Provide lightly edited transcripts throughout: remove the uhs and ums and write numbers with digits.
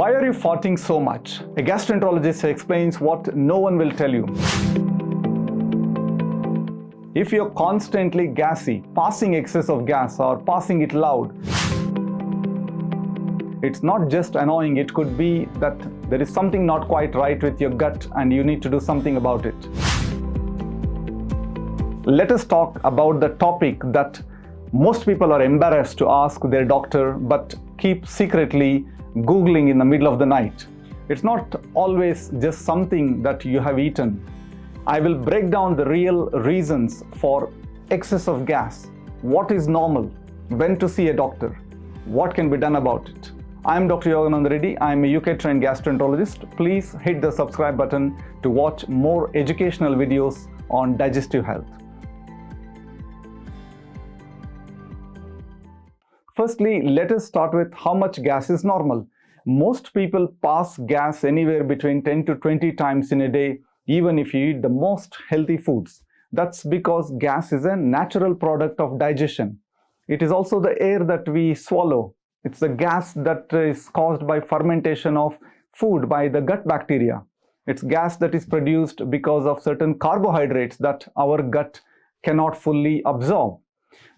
Why are you farting so much? A gastroenterologist explains what no one will tell you. If you're constantly gassy, passing excess of gas or passing it loud, it's not just annoying, it could be that there is something not quite right with your gut and you need to do something about it. Let us talk about the topic that most people are embarrassed to ask their doctor but keep secretly Googling in the middle of the night. It's not always just something that you have eaten. I will break down the real reasons for excess of gas. What is normal? When to see a doctor? What can be done about it? I am Dr. Yoganand Reddy. I am a UK trained gastroenterologist. Please hit the subscribe button to watch more educational videos on digestive health. Firstly, let us start with how much gas is normal. Most people pass gas anywhere between 10 to 20 times in a day, even if you eat the most healthy foods. That's because gas is a natural product of digestion. It is also the air that we swallow. It's the gas that is caused by fermentation of food by the gut bacteria. It's gas that is produced because of certain carbohydrates that our gut cannot fully absorb.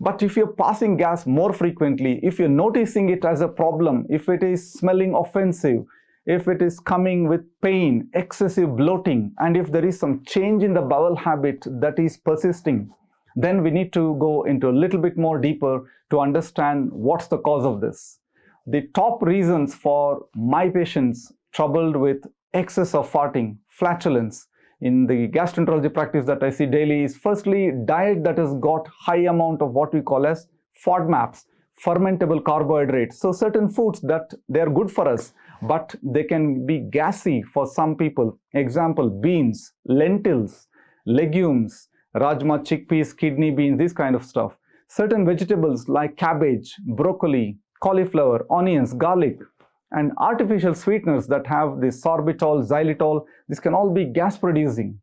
But if you're passing gas more frequently, if you're noticing it as a problem, if it is smelling offensive, if it is coming with pain, excessive bloating, and if there is some change in the bowel habit that is persisting, then we need to go into a little bit more deeper to understand what's the cause of this. The top reasons for my patients troubled with excess of farting, flatulence, in the gastroenterology practice that I see daily is firstly diet that has got high amount of what we call as FODMAPs, fermentable carbohydrates. So certain foods that they are good for us, but they can be gassy for some people. Example, beans, lentils, legumes, rajma, chickpeas, kidney beans, this kind of stuff. Certain vegetables like cabbage, broccoli, cauliflower, onions, garlic, and artificial sweeteners that have the sorbitol, xylitol, this can all be gas producing.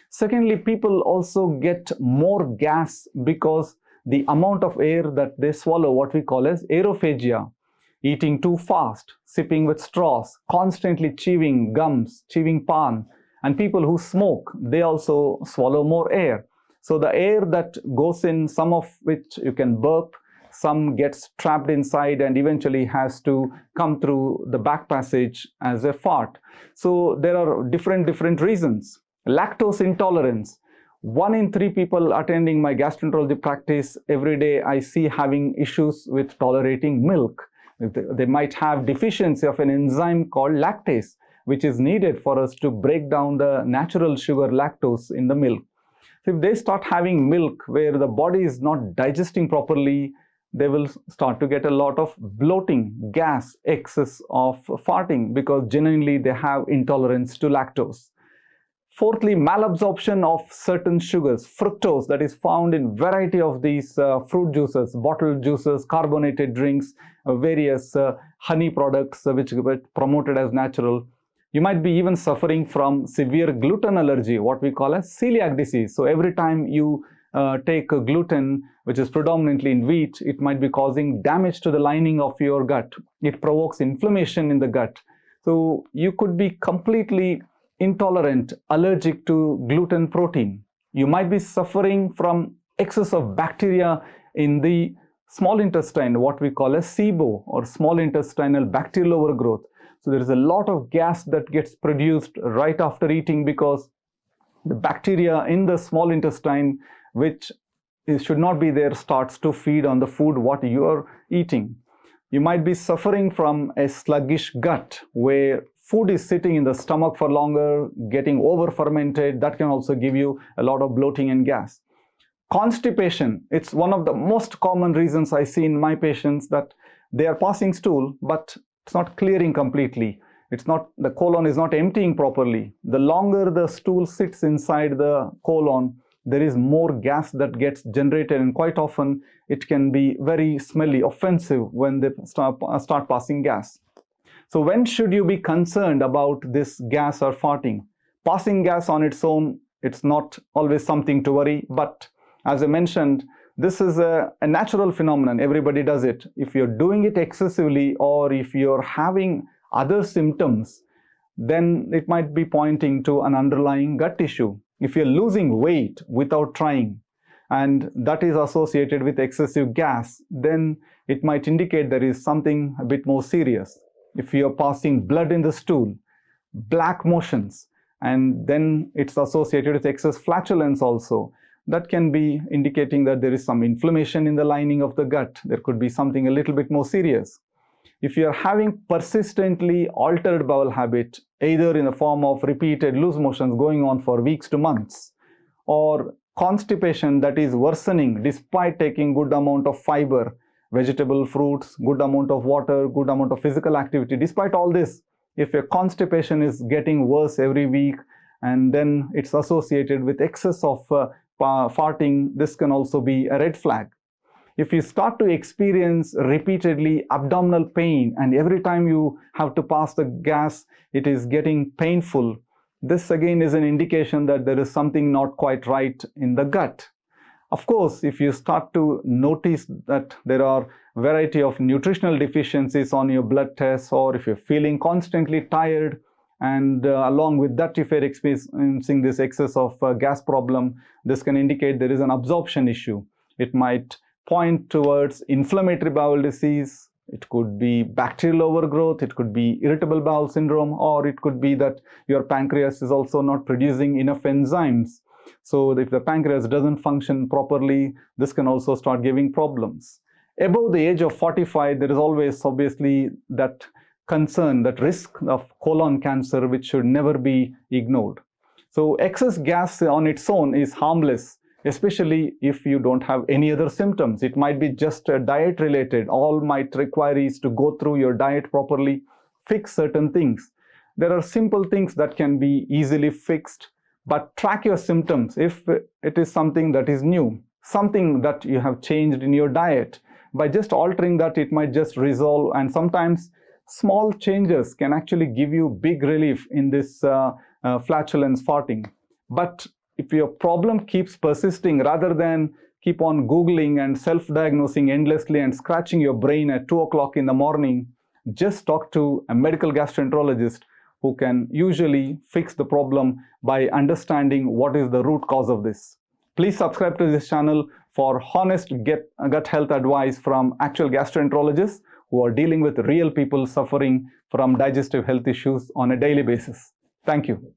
Secondly, people also get more gas because the amount of air that they swallow, what we call as aerophagia, eating too fast, sipping with straws, constantly chewing gums, chewing pan, and people who smoke, they also swallow more air. So the air that goes in, some of which you can burp, some gets trapped inside and eventually has to come through the back passage as a fart. So there are different reasons. Lactose intolerance. 1 in 3 people attending my gastroenterology practice every day I see having issues with tolerating milk. They might have deficiency of an enzyme called lactase, which is needed for us to break down the natural sugar lactose in the milk. So if they start having milk where the body is not digesting properly, they will start to get a lot of bloating, gas, excess of farting because genuinely they have intolerance to lactose. Fourthly, malabsorption of certain sugars, fructose that is found in variety of these fruit juices, bottled juices, carbonated drinks, various honey products which get promoted as natural. You might be even suffering from severe gluten allergy, what we call as celiac disease. So every time you take a gluten, which is predominantly in wheat, it might be causing damage to the lining of your gut. It provokes inflammation in the gut. So you could be completely intolerant, allergic to gluten protein. You might be suffering from excess of bacteria in the small intestine, what we call as SIBO or small intestinal bacterial overgrowth. So there is a lot of gas that gets produced right after eating because the bacteria in the small intestine, which should not be there, starts to feed on the food what you are eating. You might be suffering from a sluggish gut where food is sitting in the stomach for longer, getting over fermented. That can also give you a lot of bloating and gas. Constipation, it's one of the most common reasons I see in my patients that they are passing stool, but it's not clearing completely. The colon is not emptying properly. The longer the stool sits inside the colon, there is more gas that gets generated, and quite often it can be very smelly, offensive when they start passing gas. So when should you be concerned about this gas or farting? Passing gas on its own, it's not always something to worry, but as I mentioned, this is a natural phenomenon. Everybody does it. If you're doing it excessively or if you're having other symptoms, then it might be pointing to an underlying gut issue. If you're losing weight without trying, and that is associated with excessive gas, then it might indicate there is something a bit more serious. If you're passing blood in the stool, black motions, and then it's associated with excess flatulence also, that can be indicating that there is some inflammation in the lining of the gut. There could be something a little bit more serious. If you're having persistently altered bowel habit, either in the form of repeated loose motions going on for weeks to months, or constipation that is worsening despite taking good amount of fiber, vegetable, fruits, good amount of water, good amount of physical activity, despite all this, if your constipation is getting worse every week and then it's associated with excess of farting, this can also be a red flag. If you start to experience repeatedly abdominal pain and every time you have to pass the gas, it is getting painful, this again is an indication that there is something not quite right in the gut. Of course, if you start to notice that there are a variety of nutritional deficiencies on your blood tests, or if you're feeling constantly tired, and along with that, if you're experiencing this excess of gas problem, this can indicate there is an absorption issue. It might point towards inflammatory bowel disease. It could be bacterial overgrowth, it could be irritable bowel syndrome, or it could be that your pancreas is also not producing enough enzymes. So if the pancreas doesn't function properly, this can also start giving problems. Above the age of 45, there is always obviously that concern, that risk of colon cancer, which should never be ignored. So excess gas on its own is harmless, especially if you don't have any other symptoms. It might be just diet related. All might require is to go through your diet properly, fix certain things. There are simple things that can be easily fixed, but track your symptoms. If it is something that is new, something that you have changed in your diet, by just altering that, it might just resolve. And sometimes small changes can actually give you big relief in this flatulence farting. But if your problem keeps persisting, rather than keep on Googling and self-diagnosing endlessly and scratching your brain at 2 o'clock in the morning, just talk to a medical gastroenterologist who can usually fix the problem by understanding what is the root cause of this. Please subscribe to this channel for honest gut health advice from actual gastroenterologists who are dealing with real people suffering from digestive health issues on a daily basis. Thank you.